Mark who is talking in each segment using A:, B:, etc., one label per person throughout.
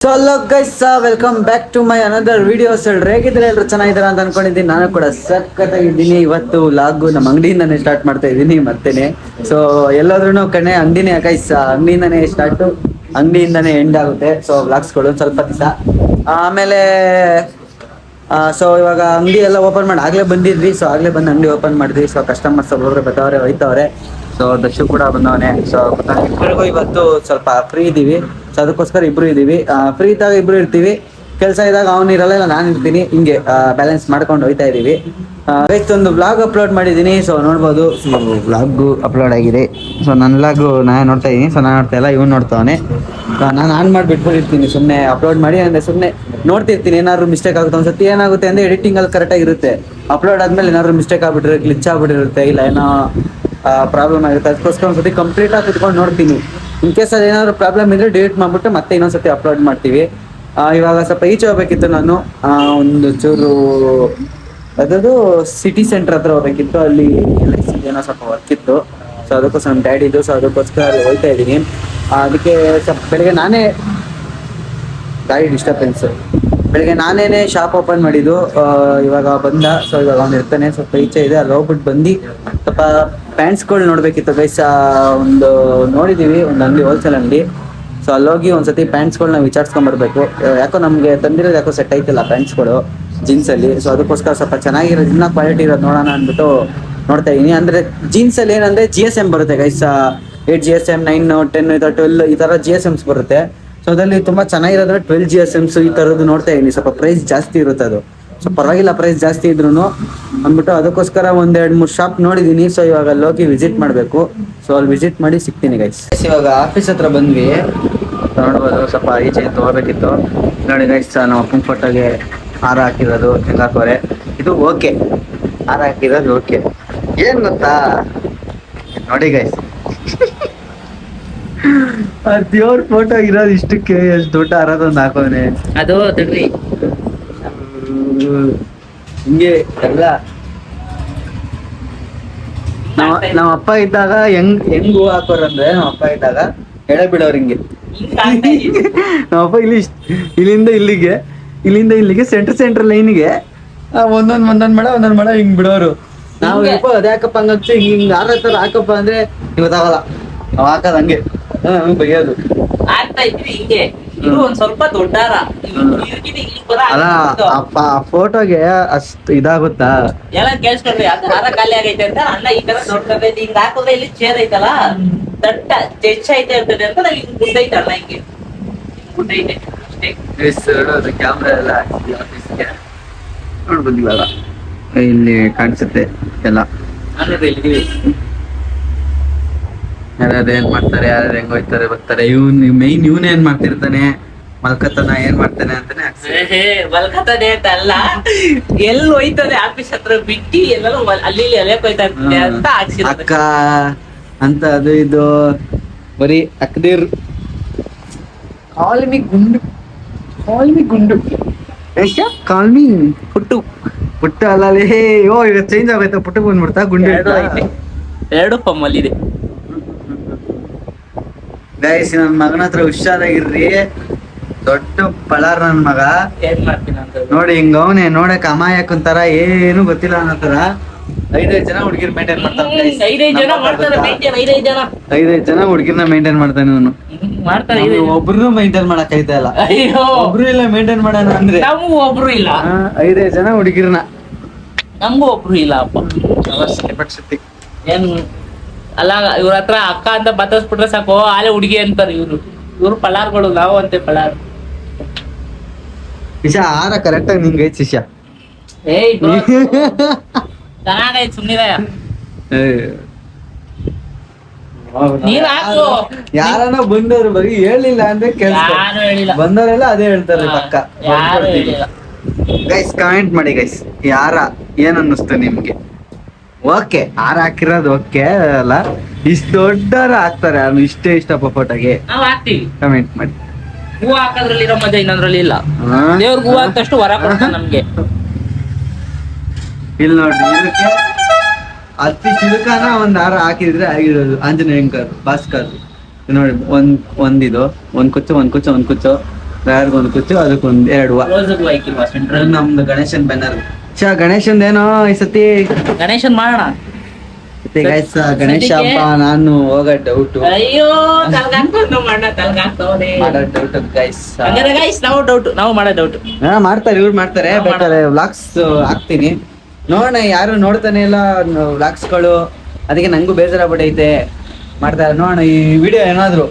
A: So hello guys, welcome back to my another videos. ಹೇಗಿದ್ರೆ ಎಲ್ಲರೂ ಚೆನ್ನಾಗಿದ್ದಾರೆ ಅಂತ ಅನ್ಕೊಂಡಿದ್ದೀನಿ. ನಾನು ಕೂಡ ಸಖತ್ತಾಗಿದ್ದೀನಿ. ಇವತ್ತು ಲಾಗು ನಮ್ಮ ಅಂಗಡಿಯಿಂದಾನೇ ಸ್ಟಾರ್ಟ್ ಮಾಡ್ತಾ ಇದ್ದೀನಿ ಮತ್ತೇನೆ. ಸೊ ಎಲ್ಲಾದ್ರೂ ಕಣೆ ಅಂಗಡಿನೇ ಗೈಸ್, ಅಂಗಡಿಯಿಂದಾನೇ ಸ್ಟಾರ್ಟು, ಅಂಗಡಿಯಿಂದಾನೇ ಎಂಡ್ ಆಗುತ್ತೆ. ಸೊ ವ್ಲಾಗ್ಸ್ಗಳು ಸ್ವಲ್ಪ ದಿವಸ ಆಮೇಲೆ ಸೊ ಇವಾಗ ಅಂಗಡಿ ಎಲ್ಲ ಓಪನ್ ಮಾಡಿ ಆಗ್ಲೇ ಬಂದಿದ್ವಿ. ಸೊ ಆಗ್ಲೇ ಬಂದು ಅಂಗಡಿ ಓಪನ್ ಮಾಡಿದ್ವಿ. ಸೊ ಕಸ್ಟಮರ್ಸ್ ಒಬ್ಬೊಬ್ರು ಬರ್ತಾವ್ರೆ, ಹೋಯ್ತವ್ರೆ. ಸೊ ದರ್ಶು ಕೂಡ ಬಂದವನೆ. ಸೊ ಇಬ್ಬರಿಗೂ ಇವತ್ತು ಸ್ವಲ್ಪ ಫ್ರೀ ಇದೀವಿ. ಸೊ ಅದಕ್ಕೋಸ್ಕರ ಇಬ್ರು ಇದೀವಿ. ಫ್ರೀ ಇದ್ದಾಗ ಇಬ್ರು ಇರ್ತೀವಿ, ಕೆಲಸ ಇದ್ದಾಗ ಅವ್ನು ಇರಲ್ಲ, ಇಲ್ಲ ನಾನು ಇರ್ತೀನಿ. ಹಿಂಗೆ ಬ್ಯಾಲೆನ್ಸ್ ಮಾಡ್ಕೊಂಡು ಹೋಯ್ತಾ ಇದೀವಿ. ಒಂದು ವ್ಲಾಗ್ ಅಪ್ಲೋಡ್ ಮಾಡಿದ್ದೀನಿ. ಸೊ ನೋಡ್ಬೋದು, ವ್ಲಾಗು ಅಪ್ಲೋಡ್ ಆಗಿದೆ. ಸೊ ನನ್ನ ವ್ಲಾಗು ನಾನು ನೋಡ್ತಾ ಇದ್ದೀನಿ. ಸೊ ನಾನು ನೋಡ್ತಾ ಇಲ್ಲ, ಇವ್ನು ನೋಡ್ತಾವನೆ. ನಾನು ಆನ್ ಮಾಡಿ ಬಿಟ್ಬಿಟ್ಟಿರ್ತೀನಿ, ಸುಮ್ಮನೆ ಅಪ್ಲೋಡ್ ಮಾಡಿ ಅಂದರೆ ಸುಮ್ಮನೆ ನೋಡ್ತಿರ್ತೀನಿ. ಏನಾದ್ರು ಮಿಸ್ಟೇಕ್ ಆಗುತ್ತೆ, ಒಂದ್ಸತಿ ಏನಾಗುತ್ತೆ ಅಂದರೆ ಎಡಿಟಿಂಗಲ್ಲಿ ಕರೆಕ್ಟಾಗಿರುತ್ತೆ. ಅಪ್ಲೋಡ್ ಆದಮೇಲೆ ಏನಾದ್ರು ಮಿಸ್ಟೇಕ್ ಆಗ್ಬಿಟ್ಟಿರುತ್ತೆ, ಗ್ಲಿಚ್ ಆಗ್ಬಿಟ್ಟಿರುತ್ತೆ, ಇಲ್ಲ ಏನೋ ಪ್ರಾಬ್ಲಮ್ ಆಗುತ್ತೆ. ಅದಕ್ಕೋಸ್ಕರ ಒಂದ್ಸತಿ ಕಂಪ್ಲೀಟಾಗಿ ಕುತ್ಕೊಂಡು ನೋಡ್ತೀನಿ. ಇನ್ ಕೇಸ್ ಅದು ಏನಾದ್ರು ಪ್ರಾಬ್ಲಮ್ ಇದ್ದರೆ ಡಿಲೀಟ್ ಮಾಡಿಬಿಟ್ಟು ಮತ್ತೆ ಇನ್ನೊಂದ್ಸತಿ ಅಪ್ಲೋಡ್ ಮಾಡ್ತೀವಿ. ಇವಾಗ ಸ್ವಲ್ಪ ಈಚೆ ಹೋಗ್ಬೇಕಿತ್ತು ನಾನು, ಒಂದು ಚೂರು ಅದದು ಸಿಟಿ ಸೆಂಟರ್ ಹತ್ರ ಹೋಗ್ಬೇಕಿತ್ತು. ಅಲ್ಲಿ ಏನೋ ಸ್ವಲ್ಪ ವರ್ಕ್ ಇತ್ತು. ಸೊ ಅದಕ್ಕೋಸ್ಕರ ನಮ್ಮ ಡ್ಯಾಡಿದು. ಸೊ ಅದಕ್ಕೋಸ್ಕರ ಅಲ್ಲಿ ಹೋಗ್ತಾ ಇದ್ದೀನಿ. ಅದಕ್ಕೆ ಸ್ವಲ್ಪ ಬೆಳಗ್ಗೆ ನಾನೇ ಗಾಡಿ ಡಿಸ್ಟರ್ಬೆನ್ಸ್, ಬೆಳಗ್ಗೆ ನಾನೇನೆ ಶಾಪ್ ಓಪನ್ ಮಾಡಿದ್ದು. ಇವಾಗ ಬಂದ. ಸೊ ಇವಾಗ ಅವ್ನು ಇರ್ತಾನೆ, ಸ್ವಲ್ಪ ಈಚೆ ಇದೆ, ಅಲ್ಲಿ ಹೋಗ್ಬಿಟ್ಟು ಬಂದು ಸ್ವಲ್ಪ ಪ್ಯಾಂಟ್ಸ್ಗಳು ನೋಡ್ಬೇಕಿತ್ತು ಗೈಸ್. ಒಂದು ನೋಡಿದ್ದೀವಿ, ಒಂದು ಅಂಗಡಿ, ಹೋಲ್ಸೇಲ್ ಅಂಗಡಿ. ಸೊ ಅಲ್ಲೋಗಿ ಒಂದ್ಸತಿ ಪ್ಯಾಂಟ್ಸ್ಗಳನ್ನ ವಿಚಾರಿಸ್ಕೊಂಬರ್ಬೇಕು. ಯಾಕೋ ನಮಗೆ ತಂದಿರೋದು ಯಾಕೋ ಸೆಟ್ ಆಯ್ತಿಲ್ಲ ಪ್ಯಾಂಟ್ಸ್ಗಳು ಜೀನ್ಸಲ್ಲಿ. ಸೊ ಅದಕ್ಕೋಸ್ಕರ ಸ್ವಲ್ಪ ಚೆನ್ನಾಗಿರೋದು, ಇನ್ನೂ ಕ್ವಾಲಿಟಿ ಇರೋದು ನೋಡೋಣ ಅಂದ್ಬಿಟ್ಟು ನೋಡ್ತಾ ಇದ್ದೀನಿ. ಅಂದರೆ ಜೀನ್ಸಲ್ಲಿ ಏನಂದರೆ GSM ಬರುತ್ತೆ ಗೈಸ್, 8 GSM, 9, 10, 12 ಈ ಥರ GSMs ಬರುತ್ತೆ. ಸೊ ಅದರಲ್ಲಿ ತುಂಬ ಚೆನ್ನಾಗಿರೋದ್ರೆ 12 GSMs ಈ ಥರದ್ದು ನೋಡ್ತಾ ಇದ್ದೀನಿ. ಸ್ವಲ್ಪ ಪ್ರೈಸ್ ಜಾಸ್ತಿ ಇರುತ್ತೆ ಅದು. ಸೊ ಪರವಾಗಿಲ್ಲ, ಪ್ರೈಸ್ ಜಾಸ್ತಿ ಇದ್ರೂ ಅಂದ್ಬಿಟ್ಟು ಅದಕ್ಕೋಸ್ಕರ 1-2-3 ಶಾಪ್ ನೋಡಿದ್ದೀನಿ. ಸೊ ಇವಾಗ ಅಲ್ಲಿ ಹೋಗಿ ವಿಸಿಟ್ ಮಾಡಬೇಕು. ಸೊ ಅಲ್ಲಿ ವಿಸಿಟ್ ಮಾಡಿ ಸಿಗ್ತೀನಿ ಗೈಸ್. ಇವಾಗ ಆಫೀಸ್ ಹತ್ರ ಬಂದ್ವಿ. ನೋಡ್ಬೋದು, ಸ್ವಲ್ಪ ಈಚೆ ತೊಗೋಬೇಕಿತ್ತು. ನೋಡಿ ಗೈಸ್, ನಾವು ಅಪ್ಪನ ಫೋಟೋಗೆ ಹಾರ ಹಾಕಿರೋದು ಹೆಂಗಾಕೋರೆ. ಇದು ಓಕೆ, ಹಾರ ಹಾಕಿರೋದು ಓಕೆ. ಏನು ಗೊತ್ತಾ ನೋಡಿ ಗೈಸ್, ದೇವ್ರ ಫೋಟೋ ಇರೋದು ಇಷ್ಟಕ್ಕೆ ಎಷ್ಟು ದೊಡ್ಡ ಹಾರದೊಂದು ಹಾಕೋನೆ.
B: ಅದು ತಡ್ರಿ
A: ಹಿಂಗೆ ಎಲ್ಲ ನಮ್ಮ ಅಪ್ಪ ಇದ್ದಾಗ ಹೆಂಗ್ ಹೂ ಹಾಕೋರಂದ್ರೆ, ನಮ್ಮ ಅಪ್ಪ ಇದ್ದಾಗ ಎಳೆ ಬಿಡೋರು ಹಿಂಗೆ. ನಮ್ಮಪ್ಪ ಇಲ್ಲಿಂದ ಇಲ್ಲಿಗೆ ಸೆಂಟ್ರ್ ಲೈನಿಗೆ ಒಂದೊಂದ್ ಮಳ ಹಿಂಗ್ ಬಿಡೋರು. ನಾವು ಅದ್ಯಾಕಪ್ಪ ಹಂಗಂತ ಹಿಂಗ್ ಹಾರ ತರ ಹಾಕಪ್ಪ ಅಂದ್ರೆ ಗೊತ್ತಾಗಲ್ಲ, ನಾವ್ ಹಾಕೋದ್ ಹಂಗೆ ಬೈಯೋದು.
B: ಆಗ್ತಾ ಇದ್ವಿ ಹಿಂಗೆ. ಇದು ಒಂದ್ ಸ್ವಲ್ಪ ದೊಡ್ಡಾರ
A: ಅಲ್ಲ, ಫೋಟೋಗೆ ಅಷ್ಟು ಇದಾಗುತ್ತಾ
B: ಎಲ್ಲ ಕೇಳಿಸ್ಕೊಂಡ್ರಿ. ಅದು ಹಾರ ಖಾಲಿ ಆಗೈತೆ ಅಂತ ಅಣ್ಣ ಈ ತರ ದೊಡ್ಡದೈತಿ, ಹಿಂಗ್ ಹಾಕಿದ್ರೆ ಇಲ್ಲಿ ಚೇರ್ ಐತಲ್ಲ ದಟ್ಟ ಹೆಚ್ಚೈತೆ ಇರ್ತದೆ ಅಂತ ನಾವ್ ಹಿಂಗ್ ಗುಡ್ಡೈತೆ ಅಣ್ಣ, ಹಿಂಗೆ ಗುಡ್ಡೈತೆ ಅಷ್ಟೇ.
A: ಕ್ಯಾಮ್ರಾ ಎಲ್ಲ ಆಫೀಸ್ಗೆ ನೋಡ್ಬೋದು. ಇವಾಗ ಇಲ್ಲಿ ಕಾಣಿಸುತ್ತೆ ಎಲ್ಲ. ಯಾರ್ಯಾರು ಏನ್ ಮಾಡ್ತಾರೆ, ಯಾರ್ಯಾರು ಹೆಂಗ್ ಹೋಯ್ತಾರೆ ಬರ್ತಾರೆ. ಮೇಯ್ನ್ ಇವನ್ ಏನ್ ಮಾಡ್ತಿರ್ತಾನೆ, ಮಲ್ಕತನ ಏನ್ ಮಾಡ್ತಾನೆ ಅಂತಾನೆ
B: ಮಲ್ಕತಾನೆ ಅಂತ ಅಲ್ಲ, ಎಲ್ಲಿ ಹೋಯ್ತದೆ ಆಫೀಸ್ ಹತ್ರ ಬಿಟ್ಟಿ ಎಲ್ಲರೂ ಅಲ್ಲಿ ಎಲೆಕ್ ಹೋಯ್ತಾ ಇರ್ತದೆ ಅಂತ ಹಾಕ್ಸಿರೋದು.
A: ಅಕ್ಕ ಅಂತ ಅದು ಇದು ಬರೀ ಅಕ್ಕದಿರ್. ಕಾಲ್ಮಿ ಗುಂಡು ಕಾಲ್ಮಿ ಪುಟ್ಟು ಅಲ್ಲೇ. ಓ ಈಗ ಚೇಂಜ್ ಆಗೋಯ್ತಾ, ಪುಟ್ಟು ಬಂದ್ಬಿಡ್ತಾ ಗುಂಡು.
B: ಎರಡು ಪಮ್ಮಲ್ಲಿದೆ
A: ಗೈಸ್. ನನ್ ಮಗನ ಹತ್ರ ಹುಷಾರಾಗಿರ್ರಿ, ದೊಡ್ಡ ಪಳಾರ್ ನನ್ ಮಗ.
B: ಏನ್ ಮಾಡ್ತೀನಿ ಅಂತ
A: ನೋಡಿ ಹಿಂಗ ಅವನೇ ನೋಡಕ್ ಅಮಾಯಕ್ ಒಂಥರ, ಏನು ಗೊತ್ತಿಲ್ಲ ಅನ್ನೋ ತರ 5-5 ಜನ ಹುಡುಗಿರ್ ಮೇಂಟೈನ್ ಮಾಡ್ತಾನೆ. 5-5 ಜನ ಹುಡುಗಿರ್ನ ಮೇಂಟೈನ್ ಮಾಡ್ತಾನೆ ಅವನು. ಒಬ್ರು ಮೇಂಟೈನ್ ಮಾಡಕ್ ಐತಾ ಇಲ್ಲ, ಒಬ್ರು ಇಲ್ಲ ಮೇಂಟೈನ್ ಮಾಡೋಣ ಅಂದ್ರೆ.
B: ನಮಗೂ ಒಬ್ರು ಇಲ್ಲ,
A: 5-5 ಜನ ಹುಡುಗಿರ್ನ.
B: ನಮಗೂ ಒಬ್ರು ಇಲ್ಲ ಅಪ್ಪ. ಏನ್ ಅಲ್ಲ, ಇವ್ರ ಹತ್ರ ಅಕ್ಕ ಅಂತ ಬತ್ತಸ್ಬಿಟ್ರೆ ಸಾಕು, ಆಲೆ ಹುಡುಗಿ ಅಂತಾರೆ ಇವ್ರು ಪಳಾರ್ಗಳು, ನಾವು ಅಂತೆ ಪಳಾರ್.
A: ಶಿಷ್ಯ ಆರ ಕರೆಕ್ಟ್ ಆಗಿ ನಿಂಗೆ ಐತ್ ಶಿಷ್ಯ.
B: ಏಯ್ ಚೆನ್ನಾಗೈತ್ ಸುಮ್ನಿರ. ನೀನ್ ಹಾಕು.
A: ಯಾರನ್ನ ಬಂದವ್ರು ಬರೀ ಹೇಳಿಲ್ಲ ಅಂದ್ರೆ ಕೆಲಸ,
B: ಯಾರು ಹೇಳಿಲ್ಲ,
A: ಬಂದವರೆಲ್ಲ ಅದೇ ಹೇಳ್ತಾರೆ ಪಕ್ಕ.
B: ಯಾರು ಹೇಳಿಲ್ಲ.
A: ಗೈಸ್ ಕಮೆಂಟ್ ಮಾಡಿ ಗೈಸ್, ಯಾರ ಏನ್ ಅನ್ನಿಸ್ತು ನಿಮ್ಗೆ? ಓಕೆ, ಹಾರ ಹಾಕಿರೋದು ಓಕೆ ಅಲ್ಲ, ಇಷ್ಟು ದೊಡ್ಡವ್ರ ಹಾಕ್ತಾರೆ, ಅವ್ನು ಇಷ್ಟೇ ಇಷ್ಟಪ್ಪ ಫೋಟೋಗೆ.
B: ನಾವ್ ಹಾಕ್ತಿವಿ,
A: ಕಮೆಂಟ್ ಮಾಡಿ.
B: ಹೂ ಹಾಕೋದ್ರಲ್ಲಿ ಇರೋ ಮಜಾ ಇನ್ನೊಂದ್ರಲ್ಲಿ ಇಲ್ಲ. ದೇವ್ರಿಗೆ ಹೂ ಹಾಕಷ್ಟು ವರ ಕೊಡ್ತಾನೆ ನಮ್ಗೆ.
A: ಇಲ್ಲಿ ನೋಡ್ರಿ, ಇದಕ್ಕೆ ಅತಿ ಚಿರುಕನ ಒಂದ್ ಹಾರ ಹಾಕಿದ್ರೆ ಆಗಿರೋದು. ಆಂಜನೇಯಂಕರ್ ಭಾಸ್ಕರ್ ನೋಡಿ, ಒಂದಿದು ಒಂದ್ ಕುಚ್ಚು ಡ್ರೈವರ್ಗೊಂದು ಕುಚ್ಚು ಅದಕ್ಕೊಂದು 2 ಹೂವ.
B: ರೋಸ್ಗೂ ಹಾಕಿಲ್ವಾ ಸೆಂಟ್ರಲ್?
A: ನಮ್ದು ಗಣೇಶನ್ ಬ್ಯಾನರ್. ಗಣೇಶಂದೇನೋ ಈ ಸತಿ
B: ಗಣೇಶನ್ ಮಾಡೋಣ.
A: ಗೈಸ್ ಗಣೇಶ ಹಬ್ಬ ನಾನು ಹೋಗೋ ಡೌಟ್.
B: ಅಯ್ಯೋ ತಲ್ಗಾಕ್ತವ್ನು ಮಣ್ಣ ತಲ್ಗಾಕ್ತವ್ನೆ.
A: ಮಾಡೋ ಡೌಟ್ ಗೈಸ್.
B: ಹಂಗಾರೆ ಗೈಸ್ ನಾವು ಮಾಡೋ ಡೌಟ್.
A: ಮಾಡ್ತಾರೆ, ಇವ್ರು ಮಾಡ್ತಾರೆ. ಬೇಕಾದ್ರೆ ವ್ಲಾಗ್ಸ್ ಹಾಕ್ತೀನಿ ನೋಡೋಣ. ಯಾರು ನೋಡ್ತಾನೆ ಇಲ್ಲ ವ್ಲಾಗ್ಸ್ಗಳು, ಅದಕ್ಕೆ ನಂಗೂ ಬೇಜಾರಾಗ್ಬಿಟ್ಟೈತೆ. ಮಾಡ್ತಾರೆ ನೋಡೋಣ. ಈ ವಿಡಿಯೋ ಏನಾದ್ರು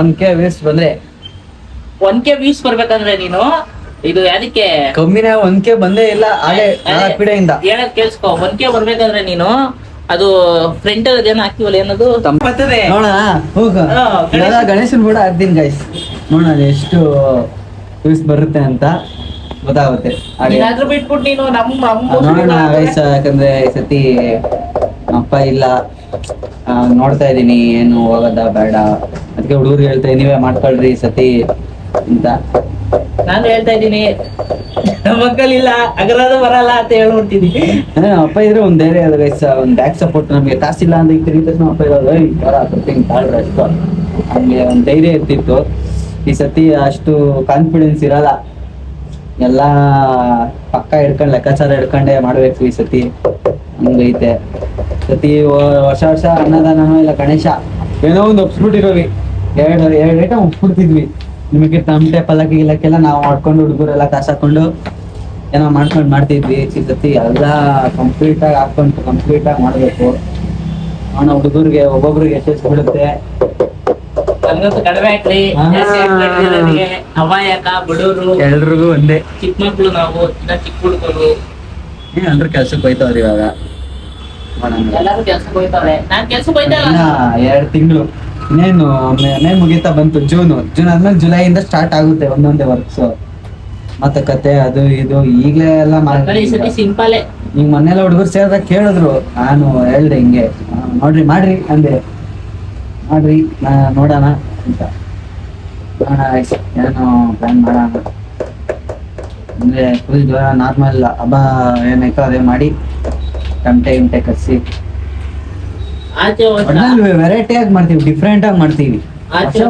A: 1K ವ್ಯೂಸ್ ಬಂದ್ರೆ
B: 1K ವ್ಯೂಸ್ ಬರ್ಬೇಕಂದ್ರೆ ನೀನು ಇದು ಅದಕ್ಕೆ
A: ಕಮ್ಮಿನೇ 1K ಬಂದೇ ಇಲ್ಲ. ಹಾಗೆ ವಿಡಿಯೋಯಿಂದ
B: ಹೇಳಕ್ ಕೇಳಿಸ್ಕೊ. 1K ಬರ್ಬೇಕಂದ್ರೆ ನೀನು ಅದು ಫ್ರಂಟ್ ಅದೇನೋ ಹಾಕ್ತಿವಲ್ಲ, ಏನದು ಬರ್ತದೆ
A: ನೋಡೋಣ. ಹೋಗ ಗಣೇಶನ್ ಕೂಡ ಹಾಕ್ತೀನಿ ಗೈಸ್. ನೋಡೋಣ ಎಷ್ಟು ವ್ಯೂಸ್ ಬರುತ್ತೆ ಅಂತ ಗೊತ್ತಾಗುತ್ತೆ.
B: ಏನಾದ್ರೂ ಬಿಟ್ಬಿಟ್ಟು ನೀನು
A: ನೋಡೋಣ ಗೈಸ್. ಯಾಕಂದ್ರೆ ಈ ಸತಿ ಅಪ್ಪ ಇಲ್ಲ, ನೋಡ್ತಾ ಇದೀನಿ ಏನು ಹೋಗೋದ ಬೇಡ. ಅದಕ್ಕೆ ಹುಡುಗರು ಹೇಳ್ತಾ ನೀವೇ ಮಾಡ್ಕೊಳ್ರಿ ಈ ಸತಿ ಅಂತ
B: ನಾನು ಹೇಳ್ತಾ ಇದ್ದೀನಿ. ನಮ್ಮ ಮಕ್ಕಳಿಲ್ಲ ಅಗರಾದ ಬರಲ್ಲ ಅಂತ ಹೇಳ್ಬಿಡ್ತೀನಿ.
A: ಅಪ್ಪ ಇದ್ರೆ ಒಂದ್ ಧೈರ್ಯ ಅದು ಗೈಸ್, ಒಂದ್ ಬ್ಯಾಕ್ ಸಪೋರ್ಟ್. ನಮ್ಗೆ ಕಾಸಿಲ್ಲ ಅಂತ ಈಗ ತಿರುಗಿ ತಕ್ಷಣ ಅಪ್ಪ ಇರೋದು ತಾಳ್ರಿ ಅಷ್ಟು, ಹಂಗೆ ಒಂದ್ ಧೈರ್ಯ ಇರ್ತಿತ್ತು. ಈ ಸತಿ ಅಷ್ಟು ಕಾನ್ಫಿಡೆನ್ಸ್ ಇರಲ್ಲ. ಎಲ್ಲಾ ಪಕ್ಕ ಹಿಡ್ಕೊಂಡ್ ಲೆಕ್ಕಾಚಾರ ಹಿಡ್ಕೊಂಡೆ ಮಾಡ್ಬೇಕು ಈ ಸತಿ. ಹಂಗೈತೆ ಸತಿ. ವರ್ಷ ಅನ್ನದಾನನೋ ಇಲ್ಲ ಗಣೇಶ ಏನೋ ಒಂದು ಒಪ್ಸ್ಬಿಟ್ಟಿರೋವಿ. ಎರಡು ಐಟಮ್ ಒಪ್ಸ್ಬಿಡ್ತಿದ್ವಿ. ನಿಮಗೆ ತಮಟೆ ಪಲ್ಲಕ್ಕಿ ಗಿಲ್ಲಕ್ಕೆಲ್ಲ ನಾವು ಮಾಡ್ಕೊಂಡು ಹುಡುಗರೆಲ್ಲ ಕಾಸು ಹಾಕೊಂಡು ಏನೋ ಮಾಡ್ತಿದ್ವಿ. ಈ ಸತಿ ಎಲ್ಲ ಕಂಪ್ಲೀಟ್ ಆಗಿ ಮಾಡ್ಬೇಕು. ಅವನ ಹುಡುಗರಿಗೆ ಒಬ್ಬೊಬ್ರಿಗೆ ಎಷ್ಟು ಬಿಡುತ್ತೆ.
B: ಕಡಿಮೆ ಹಾಕ್ರಿ, ಅಮಾಯಕ ಬಡವರು
A: ಎಲ್ರಿಗೂ ಒಂದೇ.
B: ಚಿಕ್ಕ ಮಕ್ಳು ನಾವು ಚಿಕ್ಕ ಹುಡುಗರು
A: ಅಂದ್ರೆ ಕೆಲ್ಸಕ್ಕೆ ಹೋಯ್ತವ್ರಿ ಇವಾಗ.
B: ಎಲ್ಲಾರು ಕೆಲ್ಸಕ್ಕೆ ಹೋಯ್ತವ್ರೆ. ನಾನ್ ಕೆಲ್ಸಕ್ಕೆ ಹೋಯ್ತಲ್ಲ.
A: 2 ತಿಂಗಳು ಇನ್ನೇನು ಮೇ ಮುಗಿತಾ ಬಂತು. ಜೂನ್ ಆದ್ಮೇಲೆ ಜುಲೈಯಿಂದ ಸ್ಟಾರ್ಟ್ ಆಗುತ್ತೆ ಒಂದೊಂದೇ ವರ್ಕ್ಸ್. ಮತ್ತೆ ಕತೆ ಅದು ಇದು ಈಗಲೇ ಎಲ್ಲ
B: ಸಿಂಪಲ್.
A: ಈಗ ಮನೆಲ್ಲ ಹುಡುಗರು ಸೇರಿದಾಗ ಕೇಳಿದ್ರು. ನಾನು ಹೇಳ್ದೆ ಹಿಂಗೆ ಮಾಡ್ರಿ ಅಂದೆ. ಮಾಡ್ರಿ ನೋಡೋಣ ಅಂತ. ಏನೋ ಪ್ಲಾನ್ ಮಾಡೋಣ ಅಂದ್ರೆ ಫುಲ್ ಜ್ವರ ನಾರ್ಮಲ್ ಹಬ್ಬ ಏನೈತೋ ಅದೇ ಮಾಡಿ ಟಮಟೆ ಕಸಿ ವೆರೈಟಿ ಆಗಿ ಮಾಡ್ತೀವಿ, ಡಿಫ್ರೆಂಟ್ ಆಗಿ ಮಾಡ್ತೀವಿ.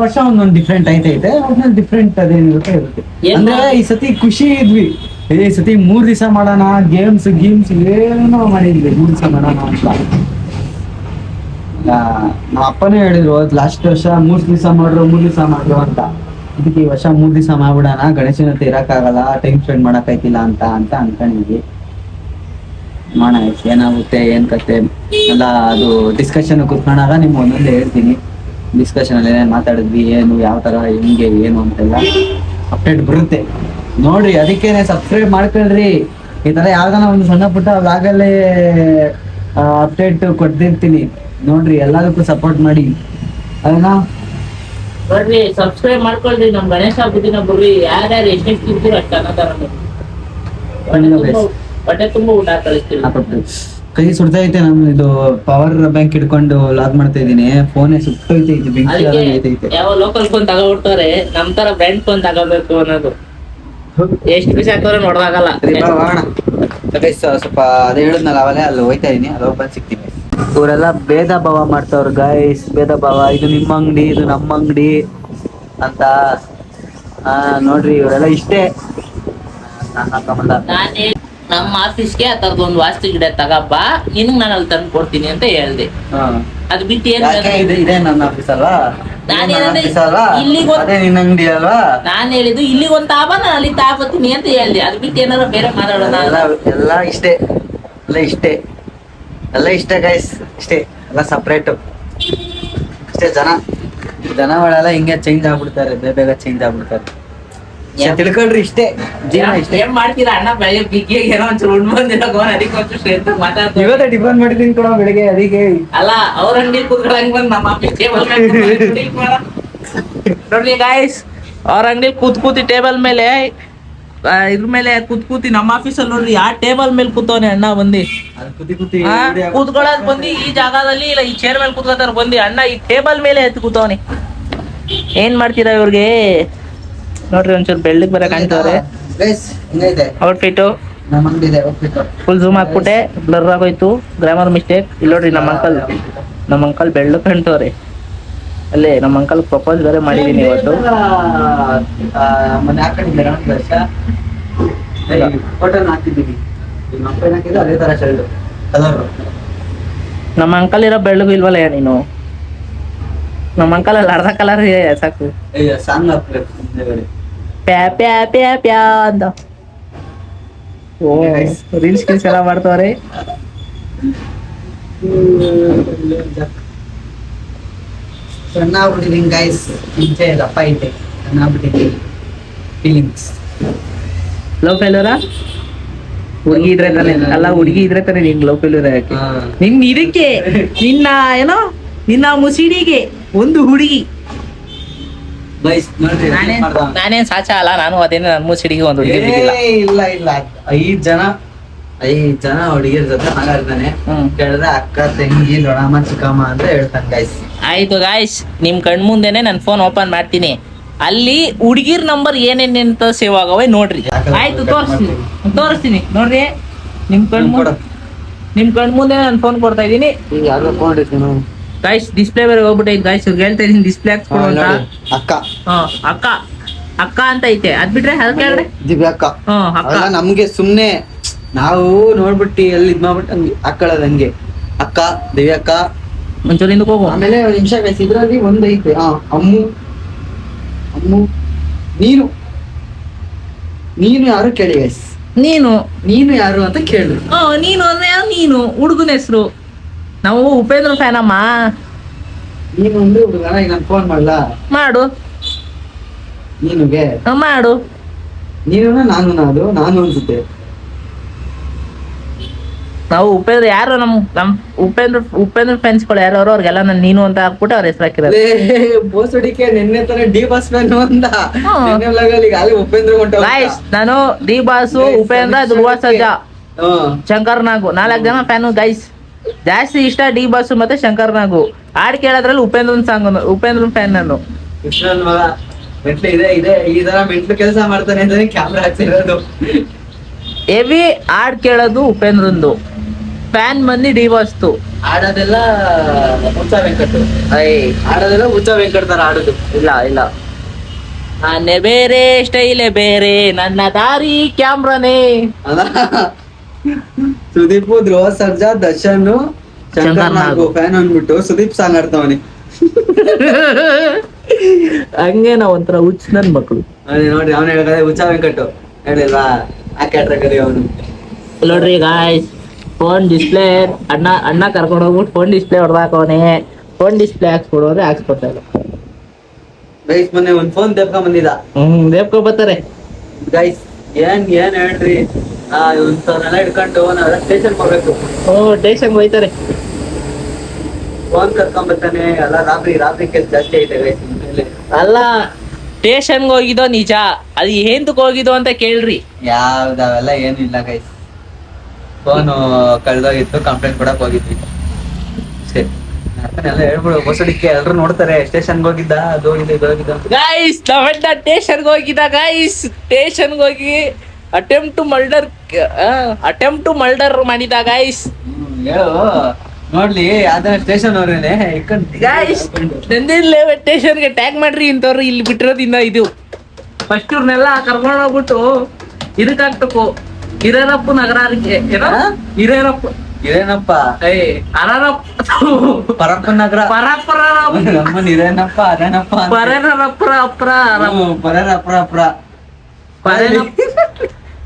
A: ವರ್ಷ ಒಂದೊಂದು ಡಿಫ್ರೆಂಟ್ ಐತೆ. ಒಟ್ನಲ್ಲಿ ಡಿಫ್ರೆಂಟ್ ಅದೇನಿರುತ್ತೆ ಇರುತ್ತೆ. ಅಂದ್ರೆ ಈ ಸತಿ ಖುಷಿ ಇದ್ವಿ. ಈ ಸತಿ 3 ದಿವಸ ಮಾಡೋಣ, ಗೇಮ್ಸ್ ಏನೋ ಮಾಡಿದ್ವಿ. 3 ದಿವಸ ಮಾಡೋಣ ಅಂತ ನಮ್ಮ ಅಪ್ಪನೇ ಹೇಳಿದ್ರು. ಲಾಸ್ಟ್ ವರ್ಷ 3 ದಿವಸ ಮಾಡ್ರು ಅಂತ. ಇದಕ್ಕೆ ಈ ವರ್ಷ 3 ದಿವಸ ಮಾಡ್ಬಿಡೋಣ. ಗಣೇಶನ ಹತ್ರ ಇರಕ್ಕಾಗಲ್ಲ, ಟೈಮ್ ಸ್ಪೆಂಡ್ ಮಾಡಕ್ಕಾಯ್ತಿಲ್ಲ ಅಂತ ಅನ್ಕೊಂಡಿದ್ವಿ. ಮಾಡೋಣ ಏನಾಗುತ್ತೆ ಏನ್ ಕತೆ ಎಲ್ಲ ಅದು ಡಿಸ್ಕಷನ್ ಕೂತ್ಕೊಂಡಾಗ ನಿಮ್ಗೆ ಒಂದೊಂದು ಹೇಳ್ತೀನಿ. ಡಿಸ್ಕಷನ್ ಅಲ್ಲಿ ಏನೇನು ಮಾತಾಡಿದ್ವಿ, ಏನು ಯಾವ ತರ ಹೆಂಗೆ ಏನು ಅಂತೆಲ್ಲ ಅಪ್ಡೇಟ್ ಬರುತ್ತೆ ನೋಡ್ರಿ. ಅದಕ್ಕೇನೆ ಸಬ್ಸ್ಕ್ರೈಬ್ ಮಾಡ್ಕೊಳ್ರಿ. ಈ ತರ ಯಾವ್ದಾನ ಒಂದು ಸಣ್ಣ ಪುಟ್ಟ ವ್ಲಾಗಲ್ಲೇ ಅಪ್ಡೇಟ್ ಕೊಡ್ತಿರ್ತೀನಿ ನೋಡ್ರಿ. ಎಲ್ಲದಕ್ಕೂ ಸಪೋರ್ಟ್ ಮಾಡಿ ಅದನ್ನ
B: ನೋಡ್ರಿ. ಸಬ್ಸ್ಕ್ರೈಬ್ ಮಾಡ್ಕೊಳ್ರಿ. ನಮ್ ಗಣೇಶ ಹಬ್ಬದ ದಿನ ಬರ್ರಿ. ಯಾರ್ಯಾರು ಎಷ್ಟೆಷ್ಟು ತಿಂತೀರೋ ಅಷ್ಟು ಅನ್ನದಾನ ಹೊಟ್ಟೆ ತುಂಬಾ ಊಟ ಕಳಿಸ್ತೀವಿ.
A: ಕೈ ಸುಡ್ತಾ ಐತೆ. ನಮ್ ಇದು ಪವರ್ ಬ್ಯಾಂಕ್ ಹಿಡ್ಕೊಂಡು ಲಾಗ್ ಮಾಡ್ತಾ ಇದೀನಿ. ಫೋನೇ ಸುಟ್ಟೈತೆ. ಇದು ಬೆಂಕಿ ಐತೆ.
B: ಯಾವ ಲೋಕಲ್ ಫೋನ್ ತಗೊಬಿಡ್ತಾರೆ. ನಮ್ ತರ ಬ್ರ್ಯಾಂಡ್ ಫೋನ್ ತಗೋಬೇಕು ಅನ್ನೋದು ಎಷ್ಟು ಖುಷಿ ಆಗ್ತಾರ ನೋಡ್ದಾಗಲ್ಲ.
A: ಸ್ವಲ್ಪ ಅದೇ ಹೇಳಿದ್ನಲ್ಲ ಅವಲೇ ಅಲ್ಲಿ ಹೋಯ್ತಾ ಇದೀನಿ. ಅಲ್ಲಿ ಹೋಗಿ ಬಂದು ಸಿಗ್ತೀನಿ. ಇವರೆಲ್ಲ ಭೇದ ಭಾವ ಮಾಡ್ತಾವ್ರ ಗೈಸ್. ಭೇದ ಭಾವ, ಇದು ನಿಮ್ಮ ಅಂಗಡಿ ಇದು ನಮ್ಮ ಅಂಗಡಿ ಅಂತ. ನೋಡ್ರಿ ಇವರೆಲ್ಲ ಇಷ್ಟೇ.
B: ನಮ್ಮ ಆಫೀಸ್ಗೆ ಆ ತರದ್ ಒಂದು ವಾಸ್ತು ಗಿಡ ತಗಬ್ಬ, ನಿನ್ಗ್ ನಾನು ಅಲ್ಲಿ ತಂದು ಕೊಡ್ತೀನಿ ಅಂತ ಹೇಳ್ದೆ. ಅದು ಬಿಟ್ಟು ಏನ್
A: ಇದೆ ನನ್ನ ಆಫೀಸ್ ಅಲ್ವಾ?
B: ನಾನ್ ಹೇಳಿದ್ದು ಇಲ್ಲಿಗೆ ಒಂದ್ ತಾಬ ನಾನು ಅಲ್ಲಿ ತಾಬತ್ತೀನಿ ಅಂತ ಹೇಳ್ದೆ. ಅದು ಬಿಟ್ಟು ಏನಾರ ಬೇರೆ ಮಾತಾಡೋಣ.
A: ಎಲ್ಲ ಇಷ್ಟೇ ಎಲ್ಲ ಇಷ್ಟೇ ಗೈಸ್. ಇಷ್ಟೇ ಎಲ್ಲ ಸಪ್ರೇಟ್ ಅಷ್ಟೇ. ಜನಗಳೆಲ್ಲ ಹಿಂಗೆ ಚೇಂಜ್ ಆಗ್ಬಿಡ್ತಾರೆ, ಬೇಗ ಚೇಂಜ್ ಆಗ್ಬಿಡ್ತಾರೆ. ತಿಳ್ಕೊಳ್ರಿ ಇಷ್ಟೇ ಜೀವನ. ಇಷ್ಟೇ
B: ಏನ್ ಮಾಡ್ತೀರಾ ಅಣ್ಣ? ಬೆಳಗ್ಗೆ ಬಿಗ್ಗಿ ಏನೋ ಒಂಚೂರು ಉಂಡ್ ಬಂದಿಲ್ಲ ಅದಕ್ಕೆ ಒಂಚೂರು ಸ್ಟ್ರೆಂತ್ ಮಾತಾಡ್ತಾರೆ.
A: ಇವತ್ತೇ ಟಿಫನ್ ಮಾಡಿದೀನಿ ಕೂಡ ಬೆಳಿಗ್ಗೆ. ಅದಕ್ಕೆ
B: ಅಲ್ಲ ಅವ್ರ ಅಂಗಡಿ ಕೂತ್ಕೊಳ್ಳಂಗ್ ಬಂದ್ ನಮ್ಮ ಆಫೀಸ್ ಟೇಬಲ್ ನೋಡ್ರಿ ಗಾಯ್ಸ್. ಅವ್ರ ಅಂಗಡಿ ಕೂತಿ ಟೇಬಲ್ ಮೇಲೆ ಇದ್ರ ಮೇಲೆ ಕೂತಿ ನಮ್ಮ ಆಫೀಸಲ್ಲಿ ನೋಡ್ರಿ ಯಾವ ಟೇಬಲ್ ಮೇಲೆ ಕೂತವನೆ ಅಣ್ಣ ಬಂದಿ. ಕೂತ್ಕೊಳ್ಳೋದ್ ಬಂದಿ ಈ ಜಾಗದಲ್ಲಿ ಇಲ್ಲ, ಈ ಚೇರ್ ಮೇಲೆ ಕೂತ್ಕೋತಾರ ಬಂದಿ. ಅಣ್ಣ ಈ ಟೇಬಲ್ ಮೇಲೆ ಎತ್ತು ಕೂತವನೆ. ಏನ್ ಮಾಡ್ತೀರಾ ಇವ್ರಿಗೆ ನೋಡ್ರಿ. ಒಂಚೂರು ಬೆಳ್ಳಗ್ ಬರ ಕಾಣ್ತವ್ರೆ. ಔಟ್ಫಿಟ್ ಫುಲ್ ಝೂಮ್ ಹಾಕ್ಬಿಟ್ಟೆ, ಬ್ಲರ್ ಆಗೋಯ್ತು, ಗ್ರಾಮರ್ ಮಿಸ್ಟೇಕ್. ಇಲ್ಲಿ ನೋಡ್ರಿ ನಮ್ಮ ಅಂಕಲ್ ಬೆಳ್ಳಗ್ ಕಾಣ್ತವ್ರೆ. ಅಲ್ಲೇ ನಮ್ಮ ಅಂಕಲ್ ಪ್ರಪೋಸ್ ಬೇರೆ ಮಾಡಿದೀನಿ ಇವತ್ತು.
A: ಮನೆ ಹಾಕೊಂಡಿದ್ದೆ ವರ್ಷ ಫೋಟೋ ಹಾಕಿದ್ದೀನಿ. ನಿಮ್ಮ ಅಪ್ಪ ಏನಾಕಿದ್ದು ಅದೇ ತರ ಶರ್ಟ್ ಕಲರ್.
B: ನಮ್ಮ ಅಂಕಲ್ ಇರೋ ಬೆಳ್ಳಗೂ ಇಲ್ವಲ್ಲ ನೀನು. ನಮ್ಮ ಅಂಕಲ್ ಅಲ್ಲಿ ಅರ್ಧ ಕಲರ್ ಸಾಕು.
A: ಸಾಂಗ್ ಹಾಕ್ಬೇಕು ಮುಂದೆಗಡೆ.
B: ಪ್ಯಾ ಪ್ಯಾ ಪ್ಯಾ ಪ್ಯಾ ಅಂತ. ಓ ರೀಲ್ಸ್ ಗಿಲ್ಸ್ ಎಲ್ಲ ಮಾಡ್ತವ್ರೆ.
A: ಚೆನ್ನಾಗ್ಬಿಟ್ಟಿದ್ದೀನಿ ಗೈಸ್. ಮುಂಚೆ ದಪ್ಪ ಐತೆ, ಚೆನ್ನಾಗ್ಬಿಟ್ಟಿದ್ದೀನಿ. Feelings
B: love ಫೇಲ್ಯೂರಾ? ಹುಡುಗಿ ಇದ್ರೆ ತಾನೆ ಅಲ್ಲ, ಹುಡುಗಿ ಇದ್ರೆ ತಾನೆ ನಿಂಗ್ ಲವ್ ಫೇಲ್ಯೂರ್ ಯಾಕೆ? ನಿನ್ ಇದಕ್ಕೆ ನಿನ್ನ ಏನೋ ನಿನ್ನ ಮುಸಿಡಿಗೆ ಒಂದು ಹುಡುಗಿ.
A: ಗೈಸ್ ನೋಡ್ರಿ,
B: ನಾನೇನ್ ಸಾಚ ಅಲ್ಲ, ನಾನು ಅದೇನು ನನ್ನ ಮುಸಿಡಿಗೆ ಒಂದು ಹುಡುಗಿ
A: ಇಲ್ಲ ಇಲ್ಲ 5 ಜನ ಹುಡುಗಿರ ಜೊತೆ ಮಾತಾಡ್ತಾನೆ. ಕೇಳಿದ್ರೆ ಅಕ್ಕ, ತಂಗಿ, ದೊಡ್ಡಮ್ಮ, ಚಿಕ್ಕಮ್ಮ ಅಂತ ಹೇಳ್ತಾನೆ ಗೈಸ್.
B: ಆಯ್ತು ಗಾಯ್ಸ್, ನಿಮ್ ಕಣ್ ಮುಂದೆನೆ ನಾನು ಫೋನ್ ಓಪನ್ ಮಾಡ್ತೀನಿ. ಅಲ್ಲಿ ಹುಡುಗಿರ್ ನಂಬರ್ ಏನೇನಂತ ಸೇವ್ ಆಗವೆ ನೋಡ್ರಿ. ಆಯ್ತು ತೋರಿಸ್ತೀನಿ ನೋಡ್ರಿ. ನಿಮ್ ಕಣ್ ಮುಂದೆ ನಾನು ಫೋನ್ ಕೊಡ್ತಾ ಇದೀನಿ.
A: ಈಗ ಯಾರೋ ಫೋನ್ ಹಿಡಿತೀನಿ
B: ಗಾಯ್ಸ್. ಡಿಸ್ಪ್ಲೇ ಬೇರೆ ಹೋಗ್ಬಿಟ್ಟೈತೆ ಗಾಯ್ಸ್. ಹೇಳ್ತಾ ಇದೀನಿ ಡಿಸ್ಪ್ಲೇ ಹಾಕ್ಸ್ಕೊಡು ಅಂತ.
A: ಅಕ್ಕ
B: ಅಕ್ಕ ಅಂತ ಐತೆ. ಅದ್ ಬಿಟ್ರೆ ಅದ್ ಕೇಳ್ರಿ
A: ದಿವ್ಯಾಕ್ಕ.
B: ಅಕ್ಕ
A: ನಮ್ಗೆ ಸುಮ್ನೆ ನಾವು ನೋಡ್ಬಿಟ್ಟು ಎಲ್ಲಿ ಇದ್ ಮಾಡ್ಬಿಟ್ಟು ಹಂಗೆ ಹಾಕೊಳ್ಳೋದು ಹಂಗೆ. ಅಕ್ಕ, ದಿವ್ಯಾಕ್ಕ.
B: ಒಂಚೂರು ಹಿಂದಕ್ಕೆ ಹೋಗು.
A: ಆಮೇಲೆ ಒಂದ್ ನಿಮಿಷ ಗೈಸ್, ಇದ್ರಲ್ಲಿ ಒಂದ್ ಐತೆ. ಅಮ್ಮು ನೀನು ಯಾರು ಕೇಳಿ ಗೈಸ್. ನೀನು ಯಾರು ಅಂತ ಕೇಳಿ.
B: ನೀನು ಅಂದ್ರೆ ನೀನು ಹುಡುಗನ ಹೆಸರು. ನಾವು ಉಪೇಂದ್ರ ಫ್ಯಾನ್ ಅಮ್ಮ.
A: ನೀನು ಅಂದ್ರೆ ಹುಡುಗನ. ಈಗ ನಾನು ಫೋನ್ ಮಾಡ್ಲಾ?
B: ಮಾಡು.
A: ನೀನುಗೆ
B: ಮಾಡು.
A: ನೀನು ನಾನು ಅನ್ಸುತ್ತೆ.
B: ನಾವು ಉಪೇಂದ್ರ ಯಾರು ನಮ್ ಉಪೇಂದ್ರ ಫ್ರೆಂಡ್ಸ್ಗಳು ಯಾರು ಅವ್ರಿಗೆಲ್ಲ ನಾನು ನೀನು ಅಂತ ಹಾಕ್ಬಿಟ್ಟು ಅವ್ರ ಹೆಸರು ಹಾಕಿರೋದು.
A: ಬೋಸಡಿಕೆ ನಿನ್ನೆ ತಾನೇ ಡಿ ಬಾಸ್ ಫ್ಯಾನ್ ಅಂತ. ಉಪೇಂದ್ರ
B: ನಾನು ಡಿ ಬಾಸು, ಉಪೇಂದ್ರ, ಧ್ರುವ ಸರ್ಜಾ, ಶಂಕರ್ ನಾಗು 4 ಜನ ಫ್ಯಾನು ಗೈಸ್. ಜಾಸ್ತಿ ಇಷ್ಟ ಡಿ ಬಾಸು ಮತ್ತೆ ಶಂಕರ್ ನಾಗು. ಹಾಡ್ ಕೇಳೋದ್ರಲ್ಲಿ ಉಪೇಂದ್ರನ್ ಫ್ಯಾನ್ ನಾನು.
A: ಇದೆ ಈ ತರ ಮೆಂಟ್ಲು ಕೆಲಸ ಮಾಡ್ತಾನೆ ಅಂತಾನೆ ಕ್ಯಾಮ್ರಾ ಹಾಕ್ಸಿರೋದು.
B: ಹೆವಿ ಹಾಡ್ ಕೇಳೋದು ಉಪೇಂದ್ರಂದು, ಫ್ಯಾನ್ ಮಂದಿ ಡಿ ಬಾಸ್ತು.
A: ಆಡೋದೆಲ್ಲ ಹುಚ್ಚ ವೆಂಕಟ್ ತರ ಆಡೋದು.
B: ಇಲ್ಲ ನಾನೇ ಬೇರೆ, ಸ್ಟೈಲೇ ಬೇರೆ, ನನ್ನ ದಾರಿ ಕ್ಯಾಮ್ರಾನೇ.
A: ಸುದೀಪ್, ಧ್ರುವ ಸರ್ಜಾ, ದರ್ಶನ್, ಶಂಕರ್ ನಾಗು ಫ್ಯಾನ್ ಅಂದ್ಬಿಟ್ಟು ಸುದೀಪ್ ಸಾಂಗ್ ಆಡ್ತಾವನಿ.
B: ಹಂಗೆ ನಾವ್ ಒಂಥರ ಹುಚ್ಚ ನನ್ ಮಕ್ಳು.
A: ನೋಡ್ರಿ, ಅವನ ಹೇಳಿದ್ರೆ ಹುಚ್ಚ ವೆಂಕಟ್ಟು ಹೇಳಿಲ್ವಾ? ಅವನು
B: ನೋಡ್ರಿ ಗಾಯ್ಸ್, ಫೋನ್ ಡಿಸ್ಪ್ಲೇ ಅಣ್ಣ ಕರ್ಕೊಂಡು ಹೋಗ್ಬಿಟ್ಟು ಫೋನ್ ಡಿಸ್ಪ್ಲೇ ಹೊಡೆದಾಕವನೆ. ಫೋನ್ ಡಿಸ್ಪ್ಲೇ ಹಾಕ್ಸ್ಕೊಡು ಅಂದ್ರೆ ಹಾಕ್ಸ್ಕೊಡ್ತಾ ಇಲ್ಲ
A: ಗೈಸ್. ಮೊನ್ನೆ ಒಂದ್ ಫೋನ್ ದೇಪ್ಕೊಂಡ್ ಬಂದಿದ್ದ.
B: ದೇಪ್ಕೊ ಬರ್ತಾರೆ
A: ಗೈಸ್. ಏನ್ ಹೇಳ್ರಿ, ಒಂದ್ಸಲ ಹಿಡ್ಕೊಂಡು ನಾವೆಲ್ಲ ಸ್ಟೇಷನ್ ಹೋಗ್ಬೇಕು.
B: ಸ್ಟೇಷನ್ ಹೋಯ್ತಾರೆ.
A: ಫೋನ್ ಕರ್ಕೊಂಡ್ ಬರ್ತಾನೆ. ಎಲ್ಲ ರಾತ್ರಿ ಕೇಸ್ ಜಾಸ್ತಿ ಐತೆ ಗೈಸ್.
B: ಅಲ್ಲ, ಸ್ಟೇಷನ್ಗೆ ಹೋಗಿದೋ ನಿಜ, ಅದು ಏಂತಕ್ ಹೋಗಿದೋ ಅಂತ ಕೇಳ್ರಿ.
A: ಯಾವ್ದಾವೆಲ್ಲ ಏನು ಇಲ್ಲ ಗೈಸ್. ಫೋನು ಕಳ್ದೋಗಿತ್ತು, ಕಂಪ್ಲೇಂಟ್ ಕೊಡಕ್ ಹೋಗಿದ್ವಿ ಅಷ್ಟೇ. ಎಲ್ಲ ಹೇಳ್ಬಿಡು, ಹೊಸಡಿಕೆ ಎಲ್ರು ನೋಡ್ತಾರೆ. ಸ್ಟೇಷನ್ಗೆ ಹೋಗಿದ್ದ, ಅದು ಹೋಗಿದ್ದ, ಇದು ಹೋಗಿದ್ದ.
B: ಗೈಸ್, ನಾವೆಲ್ಲ ಸ್ಟೇಷನ್ಗೆ ಹೋಗಿದ್ದ ಗೈಸ್. ಸ್ಟೇಷನ್ಗೆ ಹೋಗಿ ಅಟೆಂಪ್ಟ್ ಟು ಮರ್ಡರ್ ಮಾಡಿದ ಗೈಸ್.
A: ಹೇಳು ನೋಡ್ಲಿ, ಯಾವ್ದಾರ ಸ್ಟೇಷನ್ ಅವ್ರೇನೆ
B: ಗೈಸ್. ಸ್ಟೇಷನ್ಗೆ ಟ್ಯಾಗ್ ಮಾಡ್ರಿ ಇಂಥವ್ರು ಇಲ್ಲಿ ಬಿಟ್ಟಿರೋದು. ಇನ್ನ ಇದು ಫಸ್ಟ್ ಇವ್ರನ್ನೆಲ್ಲ ಕರ್ಕೊಂಡು ಹೋಗ್ಬಿಟ್ಟು ಇದಕ್ ಹಾಕ್ಬೇಕು. ಹಿರೇನಪ್ಪ ನಗರಕ್ಕೆ ಏನೋ ಹಿರೇನಪ್ಪ
A: ಪರಪ್ಪನ ನಗರ ನಮ್ಮನ್ ಹಿರೇನಪ್ಪ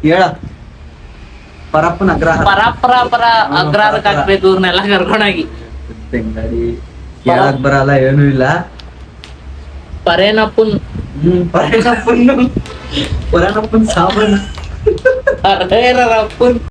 A: ಹೇಳ ಪರಪ್ಪನ
B: ಅಗ್ರಹಾರಕ್ಕೆ ಹಾಕ್ಬೇಕು ಇವ್ರನ್ನೆಲ್ಲ ಕರ್ಕೊಂಡೋಗಿ.
A: ಹೇಳಕ್ ಬರಲ್ಲ, ಏನು ಇಲ್ಲ.
B: ಪರೇನಪ್ಪನ್
A: ಸಾಮಾನು